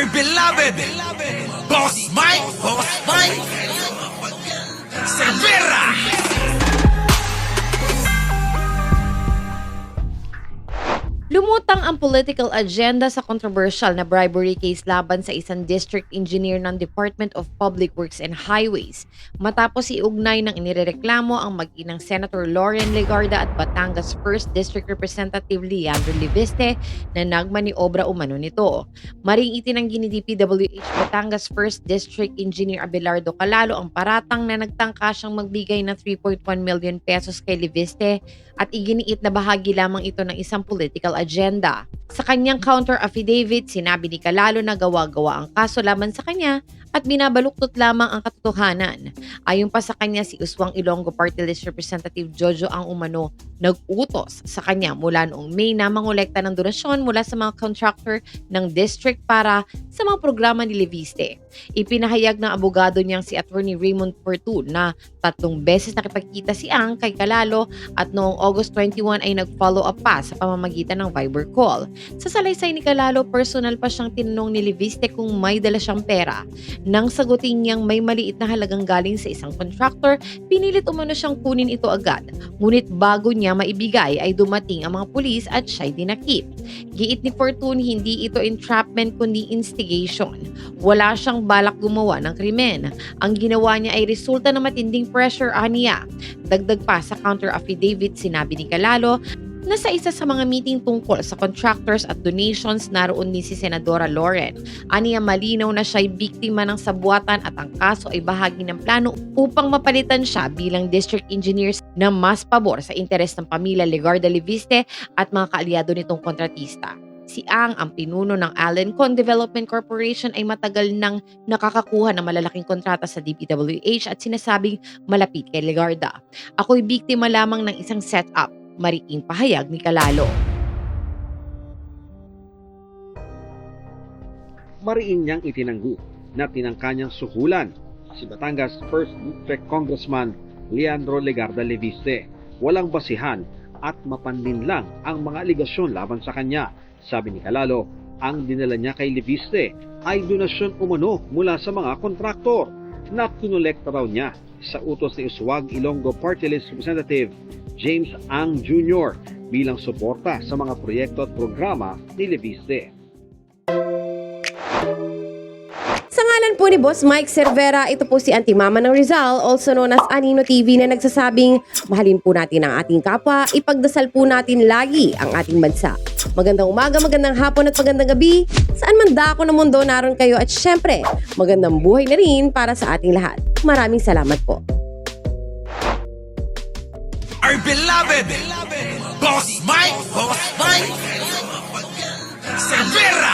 Our beloved Boss Mike Cervera. Lumutang ang political agenda sa controversial na bribery case laban sa isang district engineer ng Department of Public Works and Highways matapos iugnay ng inirereklamo ang mag-inang Senator Loren Legarda at Batangas 1st District Representative Leandro Leviste na nagmaniobra umano nito. Maring itinanggi ni DPWH Batangas 1st District Engineer Abelardo Calalo ang paratang na nagtangka siyang magbigay ng 3.1 million pesos kay Leviste at iginiit na bahagi lamang ito ng isang political agenda. Sa kanyang counter affidavit, sinabi ni Calalo na gawa-gawa ang kaso laban sa kanya at binabaluktot lamang ang katotohanan. Ayon pa sa kanya, si Uswang Ilonggo Party List Representative Jojo ang umano nag-utos sa kanya mula noong May na mangolekta ng donasyon mula sa mga contractor ng district para sa mga programa ni Leviste. Ipinahayag ng abogado niyang si Attorney Raymond Fortun na 3 beses nakipagkita si Ang kay Calalo at noong August 21 ay nag-follow up pa sa pamamagitan ng Viber call. Sa salaysay ni Calalo, personal pa siyang tinanong ni Leviste kung may dala siyang pera. Nang sagutin niyang may maliit na halagang galing sa isang contractor, pinilit umano siyang kunin ito agad. Ngunit bago niya maibigay ay dumating ang mga pulis at siya'y dinakip. Giit ni Fortun, hindi ito entrapment kundi instigation. Wala siyang balak gumawa ng krimen. Ang ginawa niya ay resulta ng matinding pressure aniya. Dagdag pa sa counter affidavit, sinabi ni Calalo na sa isa sa mga meeting tungkol sa contractors at donations naroon din si Senadora Loren. Aniya malinaw na siya'y biktima ng sabuatan at ang kaso ay bahagi ng plano upang mapalitan siya bilang district engineers na mas pabor sa interes ng pamilya Legarda Leviste at mga kaalyado nitong kontratista. Si Ang pinuno ng Alencon Development Corporation ay matagal nang nakakakuha ng malalaking kontrata sa DPWH at sinasabing malapit kay Legarda. Ako'y biktima lamang ng isang setup, mariing pahayag ni Calalo. Mariin niyang itinanggi na tinangka niyang suhulan si Batangas 1st District Congressman Leandro Legarda Leviste. Walang basihan at mapanlinlang ang mga aligasyon laban sa kanya. Sabi ni Calalo, ang dinala niya kay Leviste ay donasyon umano mula sa mga kontraktor na kinolekta raw niya sa utos ni Uswag Ilonggo Party List Representative James Ang Jr. bilang suporta sa mga proyekto at programa ni Leviste. Sa ngalan po ni Boss Mike Cervera, ito po si Auntie Mama ng Rizal, also known as Anino TV, na nagsasabing mahalin po natin ang ating kapwa, ipagdasal po natin lagi ang ating bansa. Magandang umaga, magandang hapon at magandang gabi, saan man dako ng mundo naroon kayo, at syempre, magandang buhay na rin para sa ating lahat. Maraming salamat po. Our beloved Boss Mike Cervera.